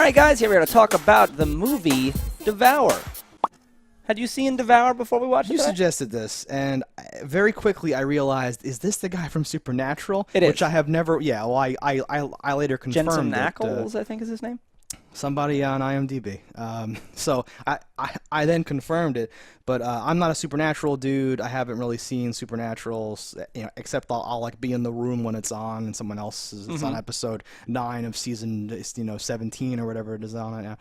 Hi guys, here we're going to talk about the movie Devour. Had you seen Devour before we watched it? You suggested this, and very quickly I realized, is this the guy from Supernatural? It is. Which I have never, yeah, well, I later confirmed Jensen that, Ackles, I think is his name. somebody on IMDb. So I then confirmed it, but I'm not a Supernatural dude. I haven't really seen Supernatural, except I'll like be in the room when it's on, and someone else is on episode 9 of season 17 or whatever it is on right now.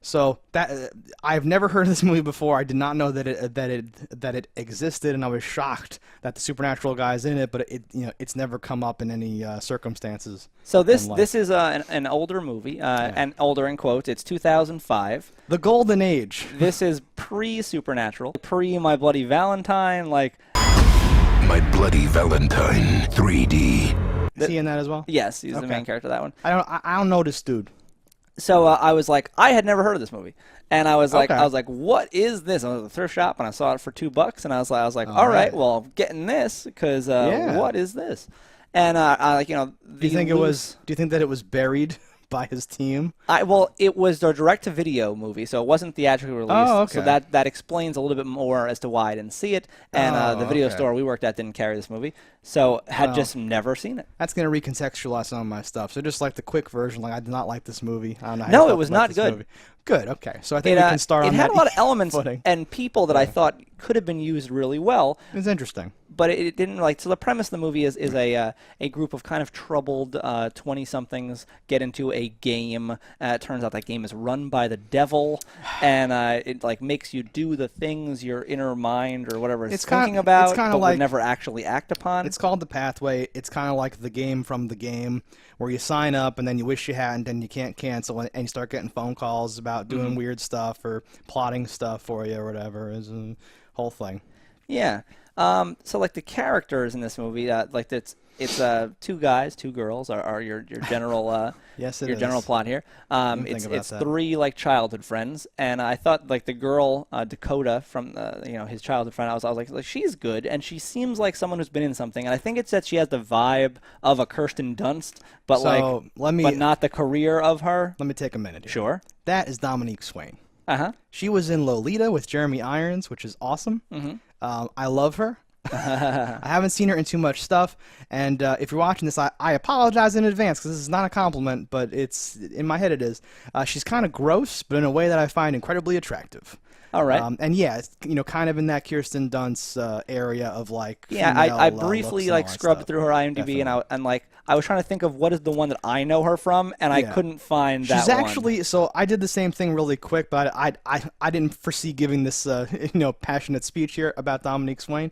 So that I've never heard of this movie before. I did not know that it existed, and I was shocked that the Supernatural guy's in it. But it's never come up in any circumstances. So this is an older movie, and older in quotes. It's 2005. The Golden Age. This is pre-Supernatural, pre-My Bloody Valentine, like. My Bloody Valentine 3D. Is he in that as well? Yes, he's the main character of that one. I don't know this dude. So I was like, I had never heard of this movie, and I was like, what is this? I was at the thrift shop and I saw it for $2, and I was like, all right, well, I'm getting this because what is this? And do you think that it was buried by his team? Well, it was a direct-to-video movie, so it wasn't theatrically released. Oh, okay. So that explains a little bit more as to why I didn't see it. And the video store we worked at didn't carry this movie, so had just never seen it. That's going to recontextualize some of my stuff. So just like the quick version, like I did not like this movie. I don't know how No, you it was felt about not this good. movie. Good, okay. So I think we can start on that. It had a lot of elements footing. and people that I thought could have been used really well. It's interesting. But it didn't so the premise of the movie is a group of kind of troubled 20-somethings get into a game. It turns out that game is run by the devil, and it like makes you do the things your inner mind or whatever is thinking about, but would never actually act upon. It's called The Pathway. It's kind of like the game from the game, where you sign up and then you wish you hadn't, and you can't cancel, and you start getting phone calls about doing weird stuff or plotting stuff for you or whatever. It's a whole thing. Yeah. So like the characters in this movie, like it's 2 guys, 2 girls are your general yes, your general plot here. It's 3 like childhood friends, and I thought like the girl Dakota from his childhood friend, I was like she's good, and she seems like someone who's been in something, and I think it's that she has the vibe of a Kirsten Dunst, but but not the career of her. Let me take a minute here. Sure. That is Dominique Swain. She was in Lolita with Jeremy Irons, which is awesome. I love her. I haven't seen her in too much stuff, and if you're watching this, I apologize in advance because this is not a compliment, but it's in my head it is. She's kind of gross, but in a way that I find incredibly attractive. All right. And yeah, it's, kind of in that Kirsten Dunst area of like. Yeah, I briefly like scrubbed through her IMDb, definitely. and I was trying to think of what is the one that I know her from, and I couldn't find that one. She's actually, so I did the same thing really quick, but I didn't foresee giving this passionate speech here about Dominique Swain,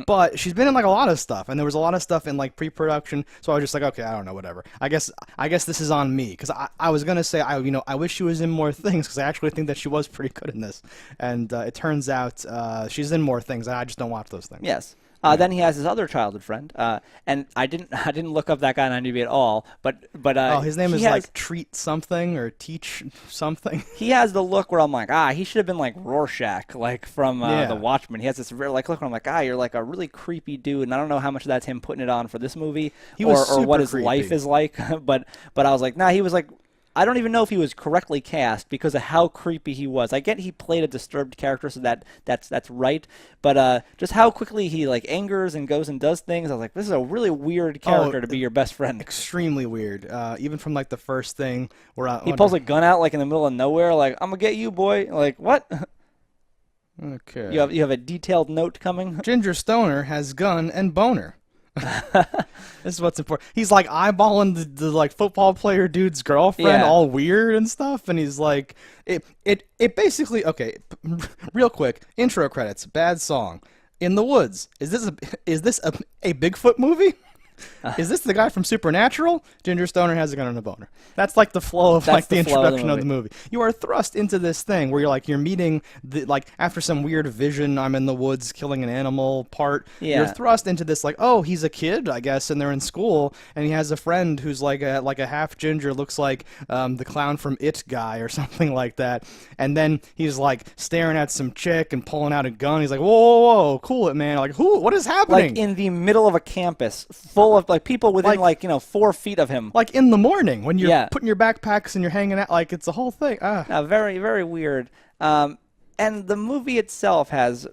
but she's been in like a lot of stuff, and there was a lot of stuff in like pre-production, so I was just like, okay, I don't know, whatever. I guess this is on me, because I was gonna say I wish she was in more things, because I actually think that she was pretty good in this, and it turns out she's in more things, and I just don't watch those things. Yes. Then he has his other childhood friend, and I didn't look up that guy on IMDb at all. But his name is like Treat something or Teach something. He has the look where I'm like, he should have been like Rorschach, like from The Watchmen. He has this look where I'm like, you're like a really creepy dude, and I don't know how much of that's him putting it on for this movie or what his life is like. but I was like, he was like. I don't even know if he was correctly cast because of how creepy he was. I get he played a disturbed character, so that's right. But just how quickly he like angers and goes and does things, I was like, this is a really weird character to be your best friend. Extremely weird. Even from like the first thing where he pulls a gun out like in the middle of nowhere, like I'm gonna get you, boy. Like what? Okay. You have a detailed note coming. Ginger Stoner has gun and boner. This is what's important. He's like eyeballing the like football player dude's girlfriend, all weird and stuff, and he's like, it basically, okay, real quick, intro credits, bad song, In the Woods. Is this a Bigfoot movie? Is this the guy from Supernatural? Ginger Stoner has a gun and a boner. That's like the flow of like the introduction of the movie. You are thrust into this thing where you're meeting after some weird vision, I'm in the woods killing an animal part. Yeah. You're thrust into this like, oh, he's a kid, I guess, and they're in school, and he has a friend who's like a half ginger, looks like the clown from It guy or something like that. And then he's like staring at some chick and pulling out a gun. He's like, whoa, cool it, man. Like, what is happening? Like in the middle of a campus full full of like people within 4 feet of him. Like in the morning when you're putting your backpacks and you're hanging out, like it's a whole thing. Very, very weird. And the movie itself has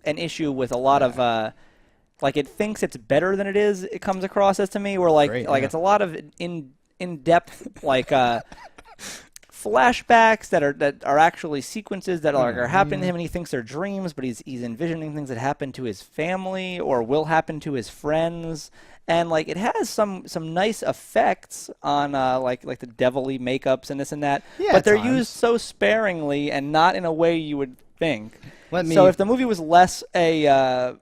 an issue with a lot of it thinks it's better than it is. It comes across as to me where it's a lot of in-depth flashbacks that are actually sequences that are happening to him, and he thinks they're dreams, but he's envisioning things that happen to his family or will happen to his friends. And it has some nice effects on the devilly makeups and this and that, but they're used so sparingly and not in a way you would think. So if the movie was less a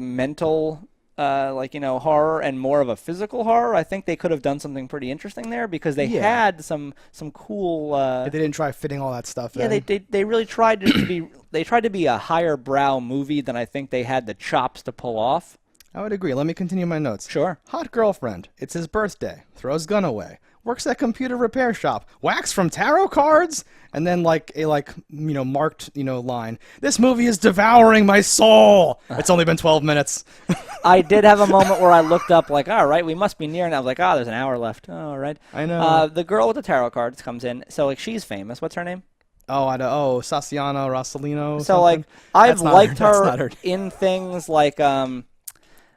mental horror and more of a physical horror, I think they could have done something pretty interesting there because they had some cool. They didn't try fitting all that stuff. Yeah, they really tried to be. They tried to be a higher brow movie than I think they had the chops to pull off. I would agree. Let me continue my notes. Sure. Hot girlfriend. It's his birthday. Throws gun away. Works at computer repair shop. Wax from tarot cards. And then marked line. This movie is devouring my soul. It's only been 12 minutes. I did have a moment where I looked up all right, we must be near, and I was like, there's an hour left. Oh, all right. I know. The girl with the tarot cards comes in. So she's famous. What's her name? Sasiana Rossellino. So I've liked her in things like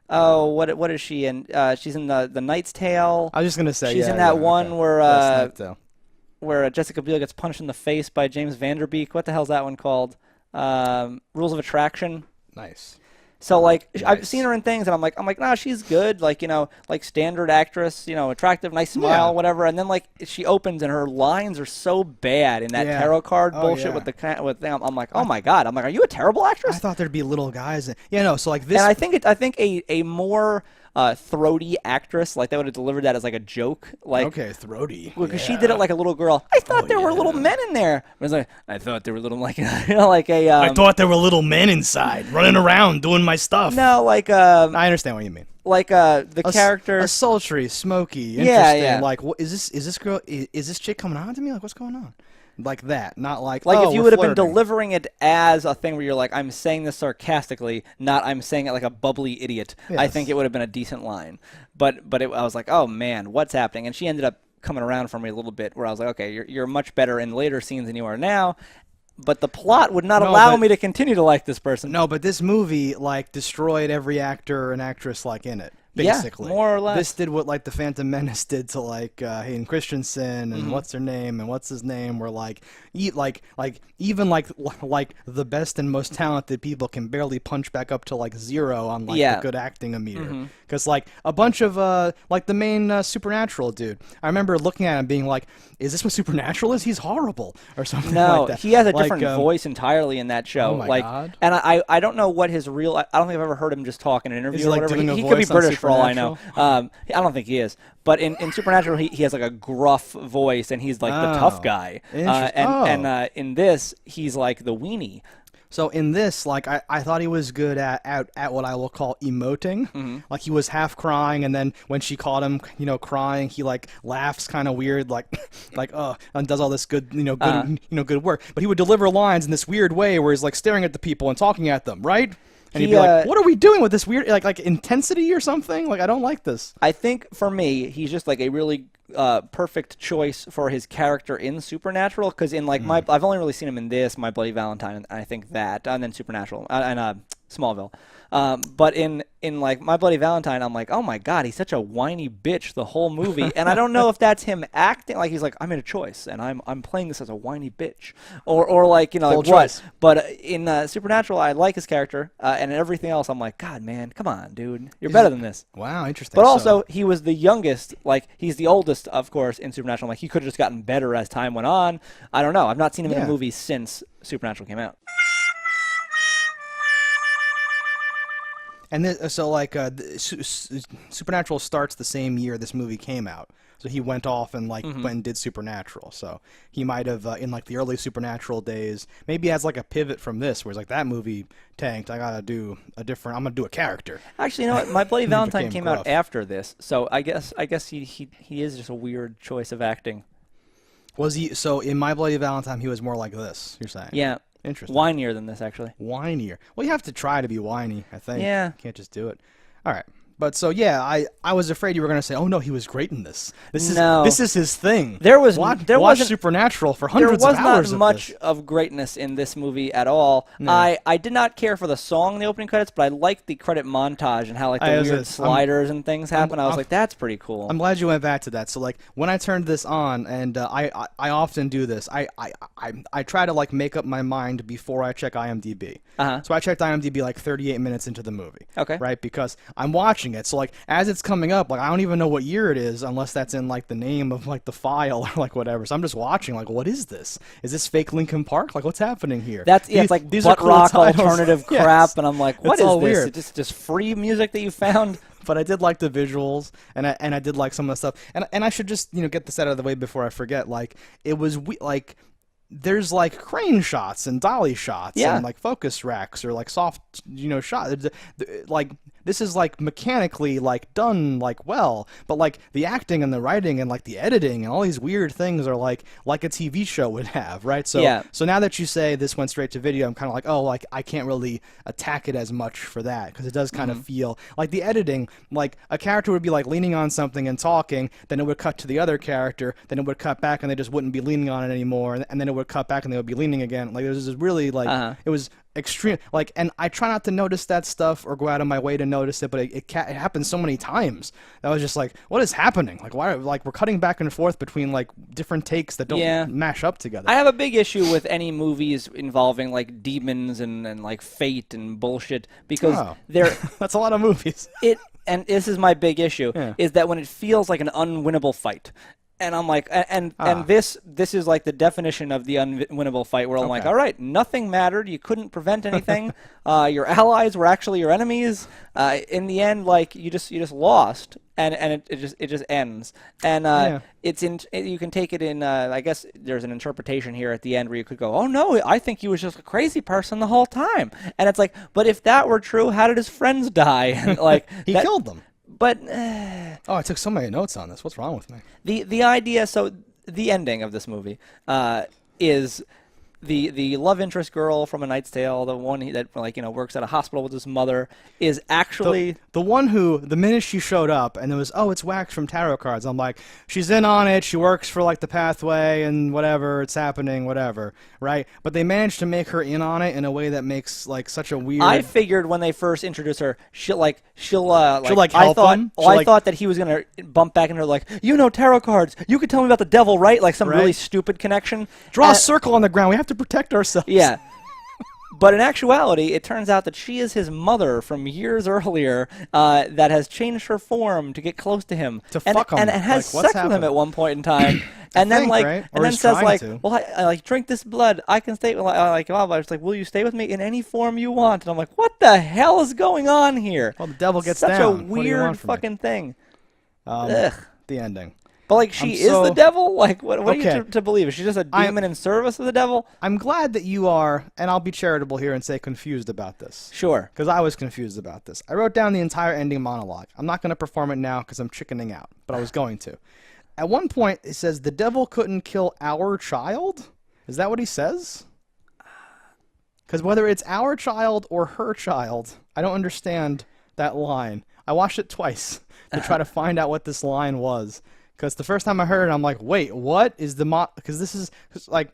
what is she in? She's in the Knight's Tale. I was just gonna say she's in that one where Jessica Biel gets punched in the face by James Vanderbeek. What the hell's that one called? Rules of Attraction. Nice. So I've seen her in things, and I'm like, nah, she's good. Standard actress, attractive, nice smile, whatever. And then she opens, and her lines are so bad in that tarot card bullshit with the I'm like, oh my god. I'm like, are you a terrible actress? I thought there'd be little guys. So this. And I think a more throaty actress, they would have delivered that as a joke. Okay, throaty. Because she did it like a little girl. I thought there were little men in there. I was like, I thought there were little I thought there were little men inside running around doing my stuff. No, I understand what you mean. The character, a sultry, smoky, interesting. Yeah. Is this chick coming on to me? What's going on? Like that, not if you would have been delivering it as a thing where you're like, I'm saying this sarcastically, not I'm saying it like a bubbly idiot. Yes. I think it would have been a decent line. But I was like, oh man, what's happening? And she ended up coming around for me a little bit, where I was like, okay, you're much better in later scenes than you are now. But the plot would not allow me to continue to like this person. No, but this movie destroyed every actor and actress in it. Basically, more or less. This did what the Phantom Menace did to Hayden Christensen and what's her name and what's his name, where even the best and most talented people can barely punch back up to 0 on the good acting meter. Because a bunch of the main Supernatural dude, I remember looking at him being like, is this what Supernatural is? He's horrible or something like that. He has a different voice entirely in that show. Oh my God. And I don't know what his real. I don't think I've ever heard him just talk in an interview or whatever. He could be British for all I know. I don't think he is. But in Supernatural, he has a gruff voice, and he's the tough guy. And in this, he's the weenie. So in this, I thought he was good at what I will call emoting. He was half crying, and then when she caught him, crying, he laughs kind of weird, and does all this good, good work. But he would deliver lines in this weird way where he's staring at the people and talking at them, right? And he'd be like, what are we doing with this weird, intensity or something? I don't like this. I think, for me, he's just, a really perfect choice for his character in Supernatural, because in, I've only really seen him in this, My Bloody Valentine, and I think that, and then Supernatural, and Smallville. But in My Bloody Valentine, I'm like, oh my god, he's such a whiny bitch the whole movie, and I don't know if that's him acting he's I made a choice and I'm playing this as a whiny bitch, or what. But in Supernatural, I like his character, and everything else, I'm like, God, man, come on, dude, you're better than this. Wow, interesting. But also, he was the youngest, he's the oldest, of course, in Supernatural. He could have just gotten better as time went on. I don't know. I've not seen him in a movie since Supernatural came out. And Supernatural starts the same year this movie came out. So he went off and went and did Supernatural. So he might have in the early Supernatural days, maybe as a pivot from this, where it's that movie tanked. I'm gonna do a character. Actually, you know what? My Bloody Valentine came out after this, so I guess he is just a weird choice of acting. Was he? So in My Bloody Valentine, he was more like this. You're saying? Yeah. Interesting. Whinier than this, actually. Whinier. Well, you have to try to be whiny, I think. Yeah. You can't just do it. All right. But so yeah, I was afraid you were going to say, "Oh no, he was great in this. This is his thing." Watch Supernatural for hundreds of hours. There was not much of greatness in this movie at all. No. I did not care for the song in the opening credits, but I liked the credit montage and how like the weird sliders and things happen. I was like, that's pretty cool. I'm glad you went back to that. So like when I turned this on, and I often do this. I try to like make up my mind before I check IMDb. So I checked IMDb like 38 minutes into the movie. Okay. Right, because I'm watching it. So like as it's coming up, like I don't even know what year it is unless that's in like the name of like the file or like whatever. So I'm just watching like, what is this? Is this fake Linkin Park? Like what's happening here? It's like butt rock alternative crap, and I'm like, what is this? Weird. It's just free music that you found. But I did like the visuals, and I did like some of the stuff. And I should just get this out of the way before I forget. Like it was like. There's like crane shots and dolly shots and like focus racks or like soft shots. Like this is like mechanically like done like well, but like the acting and the writing and like the editing and all these weird things are like a TV show would have, right? So so now that you say this went straight to video, I'm kind of like, oh, like I can't really attack it as much for that because it does kind of feel like the editing, like a character would be like leaning on something and talking, then it would cut to the other character, then it would cut back and they just wouldn't be leaning on it anymore, and then it would cut back and they would be leaning again. Like it was just really like it was extreme. Like, and I try not to notice that stuff or go out of my way to notice it, but it happens so many times. I was just like, what is happening? Like, why? Like we're cutting back and forth between like different takes that don't mash up together. I have a big issue with any movies involving like demons and like fate and bullshit because they're that's a lot of movies. And this is my big issue is that when it feels like an unwinnable fight. And I'm like, and this is like the definition of the unwinnable fight, where I'm like, all right, nothing mattered. You couldn't prevent anything. Your allies were actually your enemies. In the end, like you just lost, and it just ends. And you can take it in. I guess there's an interpretation here at the end where you could go, oh no, I think he was just a crazy person the whole time. And it's like, but if that were true, how did his friends die? And like he killed them. But I took so many notes on this. What's wrong with me? The idea. So the ending of this movie is the love interest girl from A Knight's Tale, the one that works at a hospital with his mother, is actually the one who the minute she showed up and it was it's Wax from tarot cards. I'm like, she's in on it. She works for like the pathway and whatever, it's happening, whatever, right? But they managed to make her in on it in a way that makes like such a weird. I figured when they first introduced her, she'll help them. I thought that he was gonna bump back into her like, tarot cards. You could tell me about the devil, right? Like some really stupid connection. Draw a circle on the ground. We have to protect ourselves. Yeah. But in actuality, it turns out that she is his mother from years earlier that has changed her form to get close to him. Fuck him. And has sex with him at one point in time. And then says like, well, I drink this blood. I can stay it's like, will you stay with me in any form you want? And I'm like, what the hell is going on here? Well, the devil gets such down. Such a weird fucking thing. The ending. But like she is the devil? Like what are you to believe? Is she just a demon in service of the devil? I'm glad that you are, and I'll be charitable here and say confused about this. Sure. Because I was confused about this. I wrote down the entire ending monologue. I'm not going to perform it now because I'm chickening out, but I was going to. At one point, it says, the devil couldn't kill our child? Is that what he says? Because whether it's our child or her child, I don't understand that line. I watched it twice to try to find out what this line was. Because the first time I heard it, I'm like, wait, what is the because this is like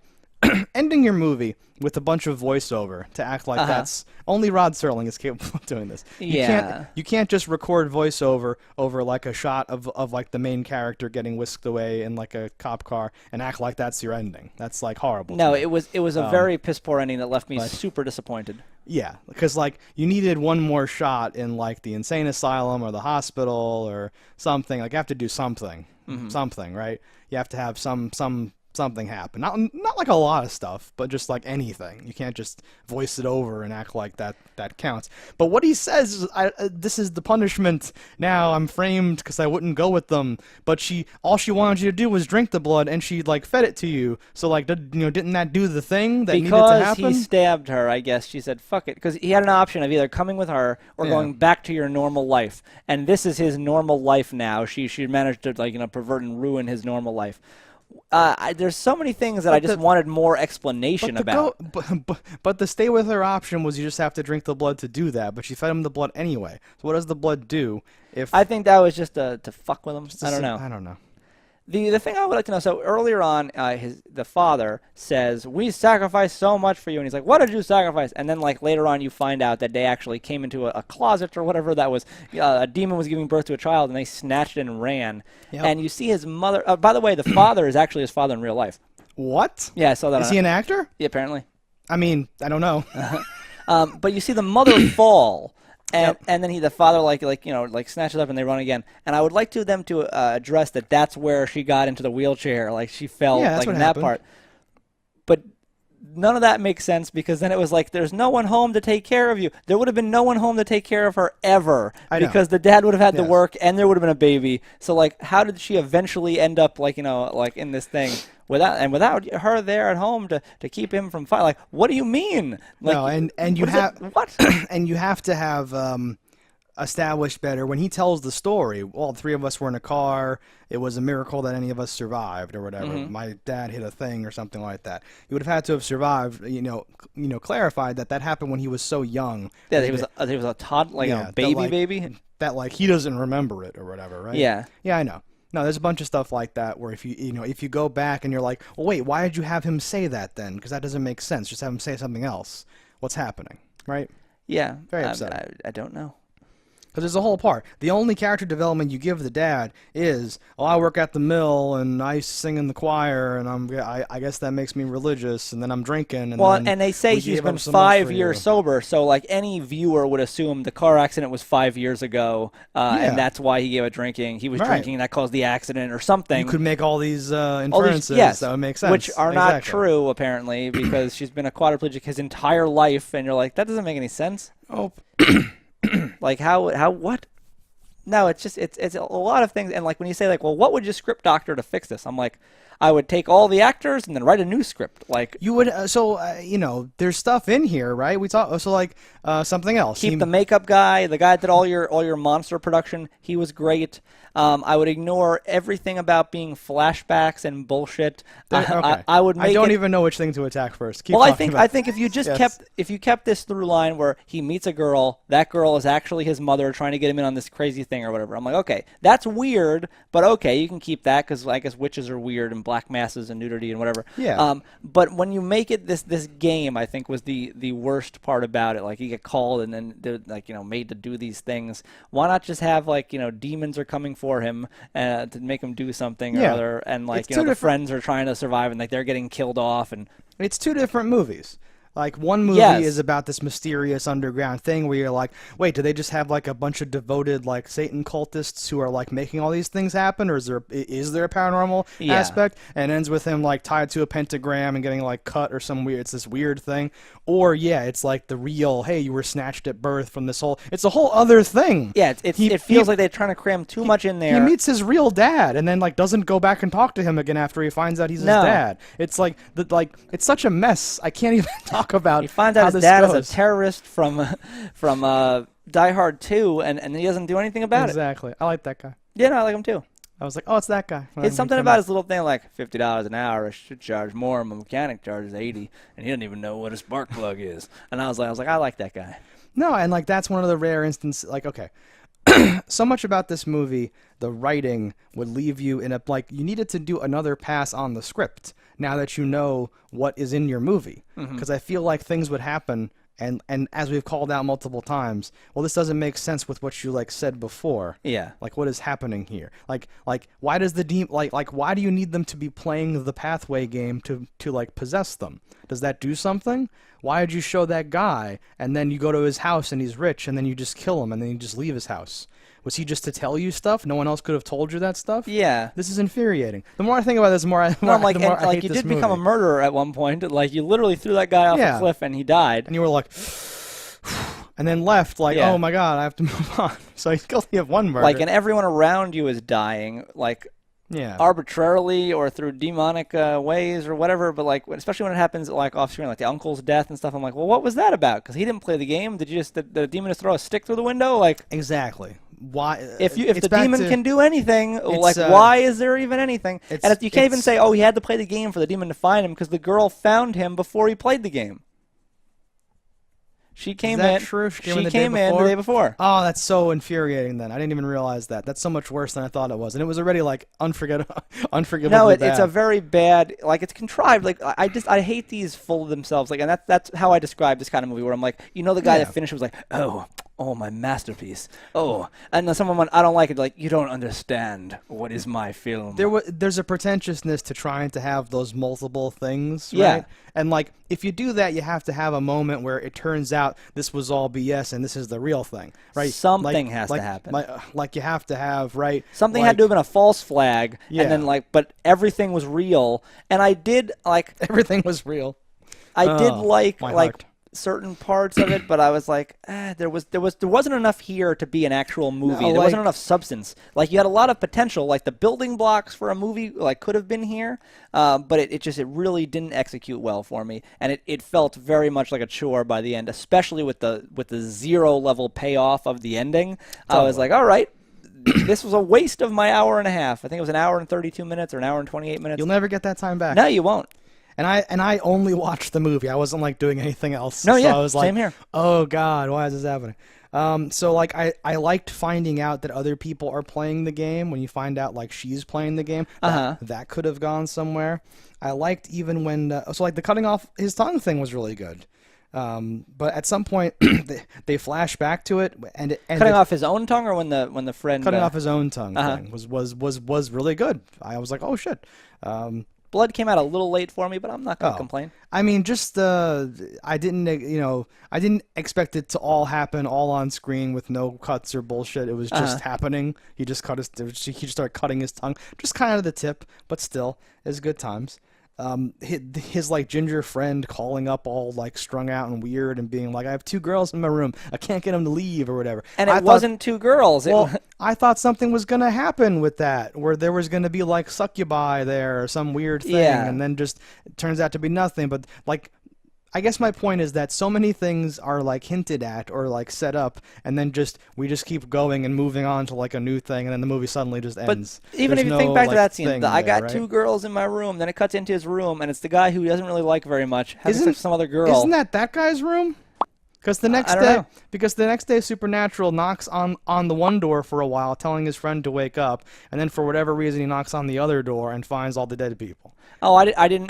ending your movie with a bunch of voiceover to act like that's only Rod Serling is capable of doing this. You can't just record voiceover over like a shot of like the main character getting whisked away in like a cop car and act like that's your ending. That's like horrible. No, it was a very piss poor ending that left me super disappointed. Yeah, because like you needed one more shot in like the insane asylum or the hospital or something. Like you have to do something. Something, right? You have to have something happen. Not like a lot of stuff, but just like anything. You can't just voice it over and act like that counts. But what he says is, this is the punishment. Now I'm framed because I wouldn't go with them. But all she wanted you to do was drink the blood, and she like fed it to you. So like, didn't that do the thing that needed to happen? Because he stabbed her, I guess. She said, "Fuck it," because he had an option of either coming with her or going back to your normal life. And this is his normal life now. She managed to pervert and ruin his normal life. There's so many things that I just wanted more explanation about. But the stay with her option was you just have to drink the blood to do that. But she fed him the blood anyway. So what does the blood do? I think that was just to fuck with him. I don't know. I don't know. The thing I would like to know, so earlier on, the father says, we sacrificed so much for you. And he's like, what did you sacrifice? And then like later on you find out that they actually came into a closet or whatever that was, a demon was giving birth to a child, and they snatched it and ran. Yep. And you see his mother, by the way, the father is actually his father in real life. What? Yeah, I saw that. Is he an actor? Yeah, apparently. I mean, I don't know. But you see the mother fall. And then the father snatches up and they run again. And I would like them to address that that's where she got into the wheelchair. Like she fell like in that part. But none of that makes sense because then it was like there's no one home to take care of you. There would have been no one home to take care of her ever because the dad would have had to work and there would have been a baby. So like how did she eventually end up in this thing? Without her there at home to keep him from fighting, like what do you mean? Like, no, and you have what? And you have to have established better when he tells the story. Well, the three of us were in a car. It was a miracle that any of us survived, or whatever. Mm-hmm. My dad hit a thing, or something like that. You would have had to have survived. Clarified that happened when he was so young. Yeah, he was a toddler, a baby. That he doesn't remember it or whatever, right? Yeah. Yeah, I know. No, there's a bunch of stuff like that where if you go back and you're like, well, wait, why did you have him say that then? Because that doesn't make sense. Just have him say something else. What's happening, right? Yeah. Very upsetting. I don't know. Because there's a whole part. The only character development you give the dad is, I work at the mill and I sing in the choir and I guess that makes me religious and then I'm drinking. And they say he's been 5 years sober, so like any viewer would assume the car accident was 5 years ago, and that's why he gave up drinking. He was drinking and that caused the accident or something. You could make all these inferences that would make sense. Which are not true apparently because she's been a quadriplegic his entire life, and you're like, that doesn't make any sense. Oh. Like what? No, it's a lot of things. And like when you say like, well, what would you script doctor to fix this? I'm like, I would take all the actors and then write a new script. Like you would. There's stuff in here, right? We talk. So like something else. Keep the makeup guy, the guy that did all your monster production. He was great. I would ignore everything about being flashbacks and bullshit. Okay. I would make. I don't even know which thing to attack first. I think if you just kept this through line where he meets a girl, that girl is actually his mother trying to get him in on this crazy thing or whatever. I'm like, okay, that's weird, but okay, you can keep that because I guess witches are weird and black masses and nudity and whatever. Yeah. But when you make it this game, I think was the worst part about it. Like you get called and then they're made to do these things. Why not just have demons are coming for him to make him do something or other, and the friends are trying to survive and they're getting killed off, and it's two different movies. Like one movie is about this mysterious underground thing where you're like, wait, do they just have like a bunch of devoted like Satan cultists who are like making all these things happen, or is there a paranormal aspect? And it ends with him like tied to a pentagram and getting like cut or it's this weird thing. Or it's like the real, hey, you were snatched at birth from this whole. It's a whole other thing. Yeah, it feels like they're trying to cram too much in there. He meets his real dad and then like doesn't go back and talk to him again after he finds out he's his dad. It's like it's such a mess. I can't even talk about. He finds out his dad is a terrorist from Die Hard 2, and he doesn't do anything about it. Exactly. I like that guy. Yeah, no, I like him too. I was like, oh, it's that guy. It's something about his little thing like $50 an hour. I should charge more. My mechanic charges $80, and he doesn't even know what a spark plug is. And I was like, I like that guy. No, and like that's one of the rare instances. Like, okay. So much about this movie, the writing would leave you in you needed to do another pass on the script now that you know what is in your movie. Because I feel like things would happen, and as we've called out multiple times, well, this doesn't make sense with what you said before. Yeah. Like, what is happening here? Like why does the why do you need them to be playing the pathway game to possess them? Does that do something? Why did you show that guy and then you go to his house and he's rich and then you just kill him and then you just leave his house? Was he just to tell you stuff? No one else could have told you that stuff? Yeah. This is infuriating. The more I think about this, the more I hate you this did movie. become a murderer at one point. Like, you literally threw that guy off a cliff and he died. And you were like, and then left oh my God, I have to move on. So he's guilty of one murder. And everyone around you is dying, arbitrarily or through demonic ways or whatever. But especially when it happens off screen, like the uncle's death and stuff. I'm like, well, what was that about? Because he didn't play the game. Did the demon just throw a stick through the window? Exactly. why if the demon can do anything, like why is there even anything? And you can't even say, oh, he had to play the game for the demon to find him because the girl found him before he played the game. She came in. True? She came in the day before. Oh, that's so infuriating. Then I didn't even realize that. That's so much worse than I thought it was, and it was already like unforgivably No, bad. it's a very bad. Like it's contrived. Like I hate these full of themselves. Like, and that's how I describe this kind of movie where I'm like, the guy that finished was like, oh, my masterpiece. Oh, and then someone went, I don't like it. Like, you don't understand what is my film. There's a pretentiousness to trying to have those multiple things, right? Yeah. And like, if you do that, you have to have a moment where it turns out this was all BS and this is the real thing, right? Something has to happen. Like you have to have, right? Something had to have been a false flag, and then but everything was real. And I did like everything was real. I did like certain parts of it, but I was like, there wasn't enough here to be an actual movie. There wasn't enough substance. Like, you had a lot of potential. Like, the building blocks for a movie could have been here, but it really didn't execute well for me, and it felt very much like a chore by the end, especially with the 0 level payoff of the ending. Totally. I was like, all right. This was a waste of my hour and a half. I think it was an hour and 32 minutes or an hour and 28 minutes. You'll never get that time back. No, you won't. And I only watched the movie. I wasn't like doing anything else. No, so yeah, I was like, same here. Oh God, why is this happening? So like I liked finding out that other people are playing the game. When you find out like she's playing the game, that could have gone somewhere. I liked even when so like the cutting off his tongue thing was really good. But at some point they flash back to it and cutting off his own tongue, or when the friend cutting off his own tongue thing was really good. I was like, oh shit. Blood came out a little late for me, but I'm not going to complain. I mean, just I didn't expect it to all happen all on screen with no cuts or bullshit. It was just happening. He just started cutting his tongue, just kind of the tip, but still, it was good times. His like ginger friend calling up all like strung out and weird and being like, I have 2 girls in my room, I can't get them to leave or whatever. And it wasn't 2 girls. I thought something was gonna happen with that, where there was gonna be like succubi there or some weird thing, and then just it turns out to be nothing. But like, I guess my point is that so many things are like hinted at or like set up, and then we just keep going and moving on to like a new thing, and then the movie suddenly just ends. But even if you think back to that scene, I got 2 girls in my room, then it cuts into his room, and it's the guy who he doesn't really like very much having sex with some other girl. Isn't that guy's room? Because the next day, Supernatural knocks on the one door for a while, telling his friend to wake up, and then for whatever reason he knocks on the other door and finds all the dead people. Oh, I didn't.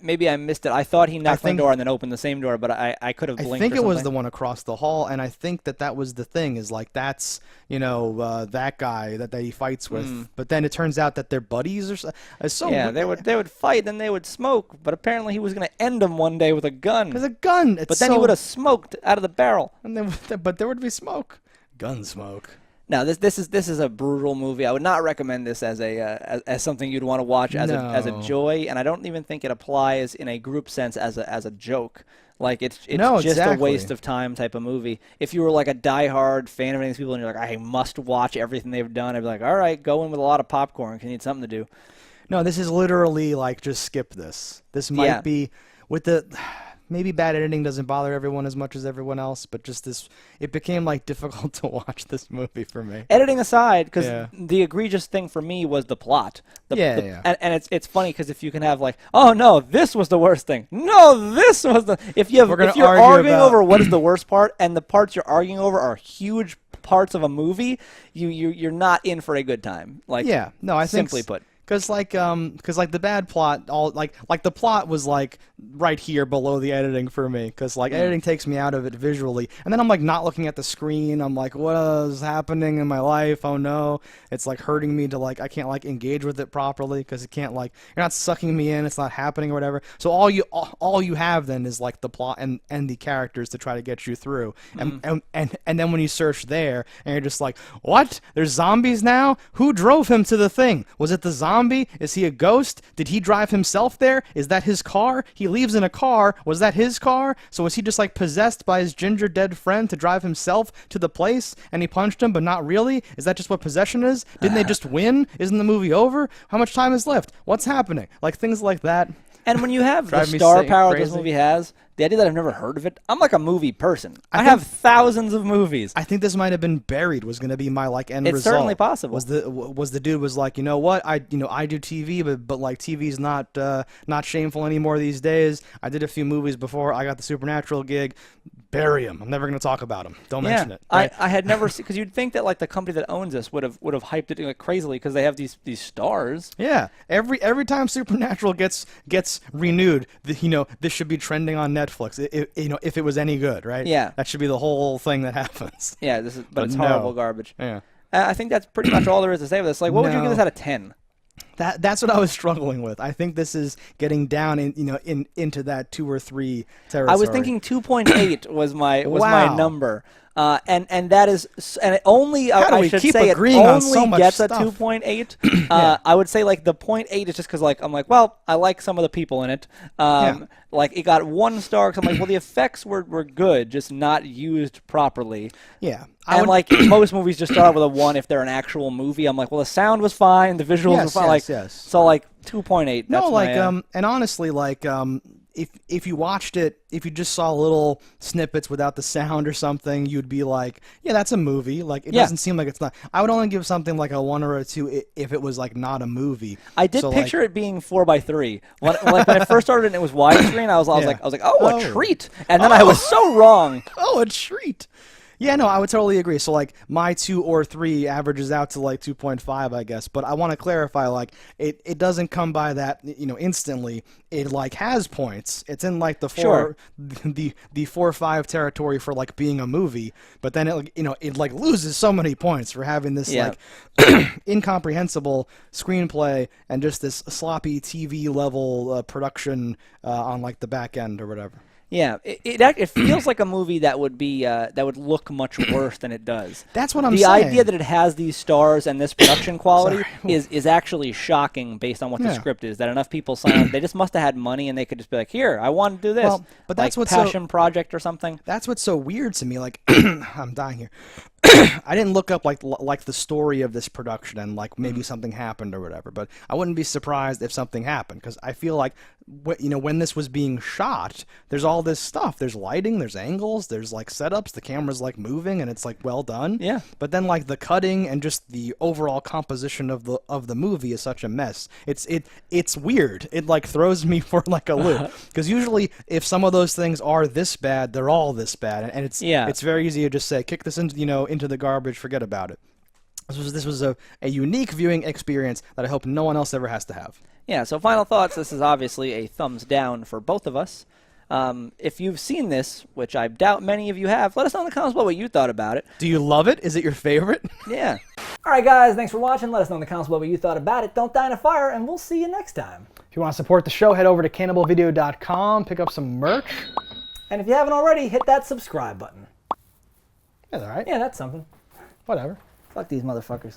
Maybe I missed it. I thought he knocked on the door and then opened the same door, but I could have blinked. I think or it something. was the one across the hall, and I think that was the thing. Is like that's that guy that he fights with, but then it turns out that they're buddies or so. Yeah, they would fight, then they would smoke, but apparently he was going to end them one day with a gun. With a gun, but then he would have smoked out of the barrel. And then, but there would be smoke, gun smoke. No, this is a brutal movie. I would not recommend this as something you'd want to watch as a joy, and I don't even think it applies in a group sense as a joke. Like it's just a waste of time type of movie. If you were like a diehard fan of any of these people and you're like, I must watch everything they've done, I'd be like, all right, go in with a lot of popcorn because you need something to do. No, this is literally like just skip this. This might be with the. Maybe bad editing doesn't bother everyone as much as everyone else, but just it became like difficult to watch this movie for me. Editing aside, because the egregious thing for me was the plot. And it's funny because if you can have like, oh no, this was the worst thing. No, this was the. If you're arguing over what is the worst part, and the parts you're arguing over are huge parts of a movie, you're not in for a good time. Like I think simply put. Because the bad plot, the plot was like right here below the editing for me. Because editing takes me out of it visually, and then I'm like not looking at the screen. I'm like, what is happening in my life? Oh no, it's like hurting me to like I can't like engage with it properly because it can't like you're not sucking me in. It's not happening or whatever. So all you have then is like the plot and the characters to try to get you through. And then when you search there and you're just like, what? There's zombies now? Who drove him to the thing? Was it the zombie? Is he a ghost? Did he drive himself there? Is that his car? He leaves in a car. Was that his car? So was he just like possessed by his ginger dead friend to drive himself to the place and he punched him but not really? Is that just what possession is? Didn't they just win? Isn't the movie over? How much time is left? What's happening? Like things like that. And when you have the star power this movie has, the idea that I've never heard of it, I'm like a movie person. I have thousands of movies. I think this might have been buried. Was going to be my like end result. It's certainly possible. Was the dude was like, you know what? I do TV, but like TV's not shameful anymore these days. I did a few movies before I got the Supernatural gig. Bury him. I'm never going to talk about him. Don't mention it. Right? I had never seen, because you'd think that like the company that owns this would have hyped it like crazily because they have these stars. Yeah. Every time Supernatural gets renewed, this should be trending on Netflix. If it was any good, right? Yeah. That should be the whole thing that happens. Yeah. But it's horrible garbage. Yeah. I think that's pretty much all there is to say with this. Like, what would you give this out of 10? That's what I was struggling with. I think this is getting down into that 2 or 3 territory. I was thinking 2.8 was my number. And that is, and it only, I should say, it only gets a 2.8. I would say like the 0.8 is just because like I'm like, well, I like some of the people in it. Like it got 1 star because I'm like, well, the effects were good, just not used properly. Yeah. Like most movies just start out with a 1 if they're an actual movie. I'm like, well, the sound was fine, the visuals were fine. So like 2.8. No, like and honestly, like if you watched it, if you just saw little snippets without the sound or something, you'd be like, yeah, that's a movie. Like, it doesn't seem like it's not. I would only give something like a 1 or a 2 if it was like not a movie. I did picture it being 4:3. When I first started and it was widescreen, I was like, oh, a treat. And then I was so wrong. Oh, a treat. Yeah, no, I would totally agree. So, like, my 2 or 3 averages out to, like, 2.5, I guess. But I want to clarify, like, it doesn't come by that, instantly. It, like, has points. It's in, like, the 4 or 5 territory for, like, being a movie. But then, it loses so many points for having this, like, incomprehensible screenplay and just this sloppy TV-level production on, like, the back end or whatever. Yeah, it feels like a movie that would be that would look much worse than it does. That's what I'm saying. The idea that it has these stars and this production quality is actually shocking based on what the script is. That enough people signed, they just must have had money and they could just be like, here, I want to do this. Well, but that's like passion project or something. That's what's so weird to me. Like, I'm dying here. I didn't look up like the story of this production and like maybe something happened or whatever, but I wouldn't be surprised if something happened because I feel like when this was being shot, there's all this stuff. There's lighting, there's angles, there's like setups. The camera's like moving and it's like well done. Yeah. But then like the cutting and just the overall composition of the movie is such a mess. It's weird. It like throws me for like a loop because usually if some of those things are this bad, they're all this bad, and it's very easy to just say kick this into the garbage, forget about it. This was a unique viewing experience that I hope no one else ever has to have. Yeah, so final thoughts. This is obviously a thumbs down for both of us. If you've seen this, which I doubt many of you have, let us know in the comments below what you thought about it. Do you love it? Is it your favorite? Yeah. All right, guys, thanks for watching. Let us know in the comments below what you thought about it. Don't die in a fire, and we'll see you next time. If you want to support the show, head over to cannibalvideo.com, pick up some merch. And if you haven't already, hit that subscribe button. That's all right. Yeah, that's something. Whatever. Fuck these motherfuckers.